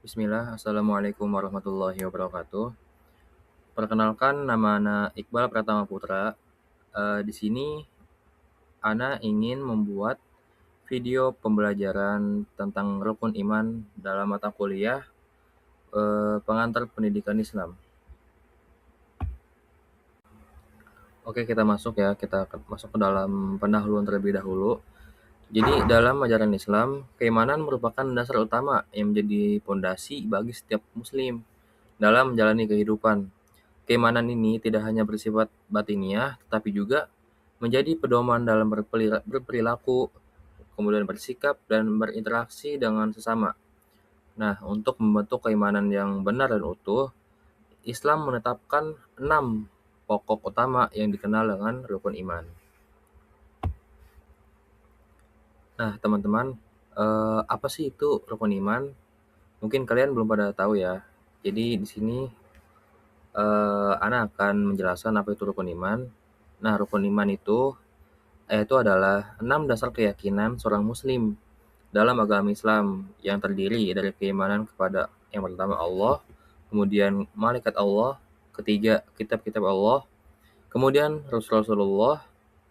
Bismillah, Assalamualaikum warahmatullahi wabarakatuh. Perkenalkan, nama Ana Iqbal Pratama Putra. Di sini Ana ingin membuat video pembelajaran tentang rukun iman dalam mata kuliah pengantar pendidikan Islam. Oke, kita masuk ya. Kita masuk ke dalam pendahuluan terlebih dahulu. Jadi, dalam ajaran Islam, keimanan merupakan dasar utama yang menjadi pondasi bagi setiap muslim dalam menjalani kehidupan. Keimanan ini tidak hanya bersifat batiniah, tetapi juga menjadi pedoman dalam berperilaku, kemudian bersikap, dan berinteraksi dengan sesama. Nah, untuk membentuk keimanan yang benar dan utuh, Islam menetapkan 6 pokok utama yang dikenal dengan rukun iman. Nah, teman-teman, apa sih itu rukun iman? Mungkin kalian belum pada tahu ya. Jadi di sini Ana akan menjelaskan apa itu rukun iman. Nah, rukun iman itu adalah 6 dasar keyakinan seorang muslim dalam agama Islam yang terdiri dari keimanan kepada yang pertama Allah, kemudian malaikat Allah, ketiga kitab-kitab Allah, kemudian Rasulullah,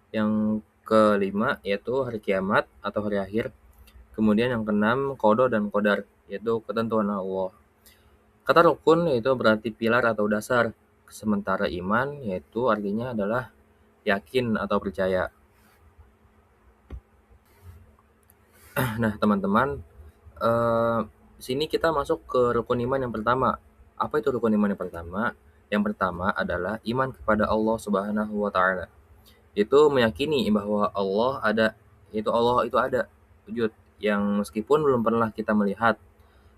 yang kelima yaitu hari kiamat atau hari akhir, kemudian yang keenam qada dan qadar yaitu ketentuan Allah. Kata rukun yaitu berarti pilar atau dasar, sementara iman yaitu artinya adalah yakin atau percaya. Nah, teman-teman, eh, sini kita masuk ke rukun iman yang pertama. Apa itu rukun iman yang pertama? Yang pertama adalah iman kepada Allah Subhanahu wa taala. Itu meyakini bahwa Allah ada, yaitu Allah itu ada, wujud yang meskipun belum pernah kita melihat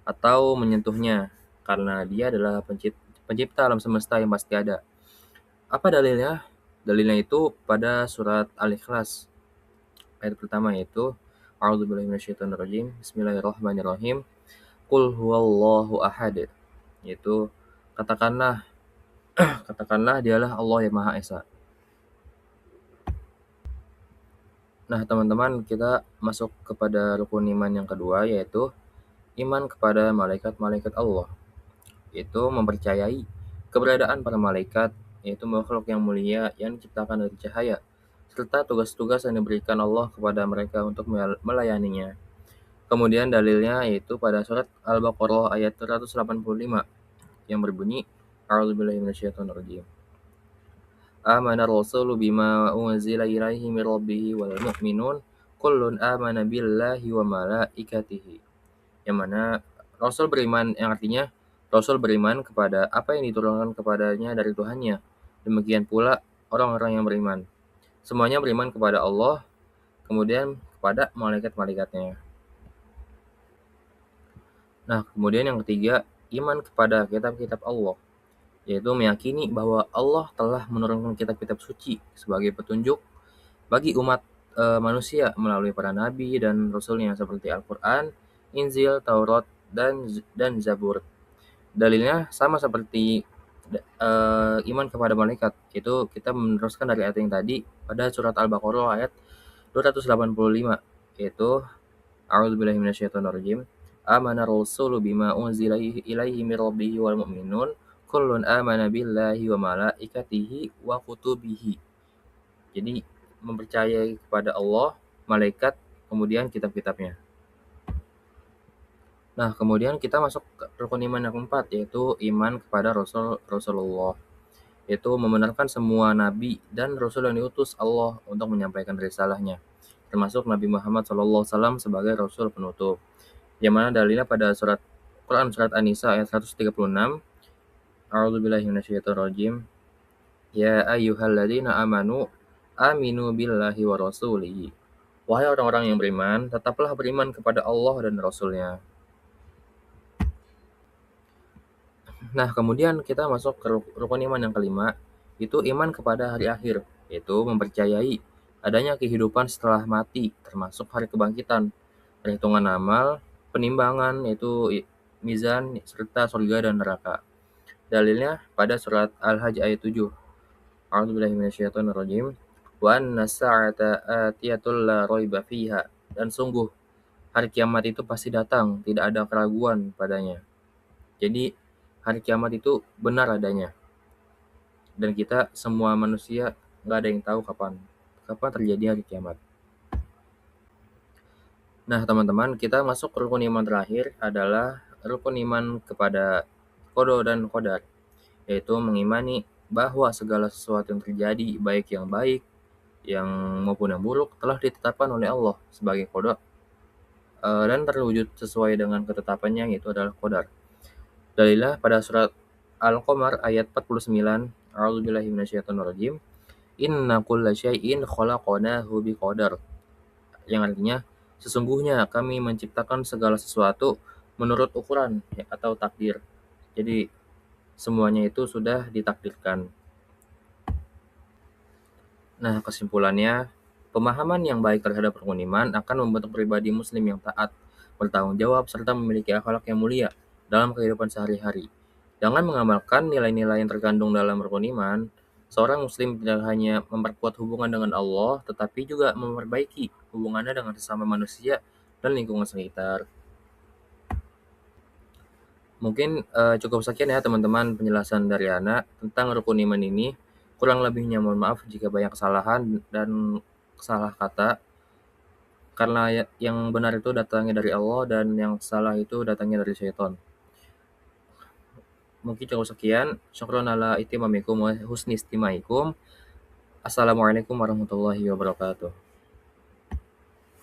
atau menyentuhnya, karena Dia adalah pencipta alam semesta yang pasti ada. Apa dalilnya? Dalilnya itu pada surat Al-Ikhlas ayat pertama, yaitu A'udzubillahi minasyaitonirrajim. Bismillahirrahmanirrahim. Qul huwallahu ahad. Yaitu katakanlah katakanlah dialah Allah yang Maha Esa. Nah, teman-teman, kita masuk kepada rukun iman yang kedua, yaitu iman kepada malaikat-malaikat Allah. Itu mempercayai keberadaan para malaikat, yaitu makhluk yang mulia yang diciptakan dari cahaya, serta tugas-tugas yang diberikan Allah kepada mereka untuk melayaninya. Kemudian dalilnya yaitu pada surat Al-Baqarah ayat 185 yang berbunyi, A'udzubillahi minasyaitonirrajim. Amana rasulu bima unzila ilaihi min rabbih wal mu'minun kullun amana billahi wa malaikatihi. Yang mana Rasul beriman, yang artinya Rasul beriman kepada apa yang diturunkan kepadanya dari Tuhannya. Demikian pula orang-orang yang beriman. Semuanya beriman kepada Allah, kemudian kepada malaikat-malaikatnya. Nah, kemudian yang ketiga, iman kepada kitab-kitab Allah, yaitu meyakini bahwa Allah telah menurunkan kitab-kitab suci sebagai petunjuk bagi umat manusia melalui para nabi dan rasulnya seperti Al-Quran, Injil, Taurat, dan Zabur. Dalilnya sama seperti iman kepada malaikat, itu kita meneruskan dari ayat yang tadi pada surat Al-Baqarah ayat 285, yaitu A'udzubillahi minasyaitonirrajim. Amana rasulu bima unzila ilaihi min rabbih wal mu'minun kullun amana billahi wa malaikatihi wa kutubihi. Jadi mempercayai kepada Allah, malaikat, kemudian kitab-kitabnya. Nah, kemudian kita masuk ke rukun iman yang keempat, yaitu iman kepada Rasulullah. Yaitu membenarkan semua nabi dan rasul yang diutus Allah untuk menyampaikan risalahnya, termasuk Nabi Muhammad SAW sebagai rasul penutup. Yang mana dalilnya pada Quran surat An-Nisa ayat 136. A'udzubillahi minasyaitonirrajim. Ya ayyuhalladzina amanu aminu billahi wa rasulihi. Wahai orang-orang yang beriman, tetaplah beriman kepada Allah dan Rasulnya. Nah, kemudian kita masuk ke rukun iman yang kelima, itu iman kepada hari akhir, yaitu mempercayai adanya kehidupan setelah mati, termasuk hari kebangkitan, perhitungan amal, penimbangan, yaitu mizan, serta surga dan neraka. Dalilnya pada surat Al-Hajj ayat 7. A'udzubillahi minasyaitonirrajim. Wa anna sa'ata atiyatul la raiba fiha. Dan sungguh hari kiamat itu pasti datang, tidak ada keraguan padanya. Jadi hari kiamat itu benar adanya, dan kita semua manusia nggak ada yang tahu kapan kapan terjadi hari kiamat. Nah, teman-teman, kita masuk ke rukun iman terakhir adalah rukun iman kepada qada dan qadar, yaitu mengimani bahwa segala sesuatu yang terjadi, baik yang baik yang maupun yang buruk, telah ditetapkan oleh Allah sebagai qada, dan terwujud sesuai dengan ketetapannya, yaitu adalah qadar. Dalilnya pada surat Al-Qamar ayat 49, A'udzubillahi minasyaitonirrajim, Inna kulla syai'in khalaqnahu biqadar. Yang artinya, sesungguhnya kami menciptakan segala sesuatu menurut ukuran atau takdir. Jadi, semuanya itu sudah ditakdirkan. Nah, kesimpulannya, pemahaman yang baik terhadap rukun iman akan membentuk pribadi muslim yang taat, bertanggung jawab, serta memiliki akhlak yang mulia dalam kehidupan sehari-hari. Dengan mengamalkan nilai-nilai yang terkandung dalam rukun iman, seorang muslim tidak hanya memperkuat hubungan dengan Allah, tetapi juga memperbaiki hubungannya dengan sesama manusia dan lingkungan sekitar. Mungkin cukup sekian ya teman-teman penjelasan dari Ana tentang rukun iman ini. Kurang lebihnya mohon maaf jika banyak kesalahan dan salah kata, karena yang benar itu datangnya dari Allah dan yang salah itu datangnya dari syaitan. Mungkin cukup sekian. Syukron ala itimamikum wa husni istimaikum. Assalamualaikum warahmatullahi wabarakatuh.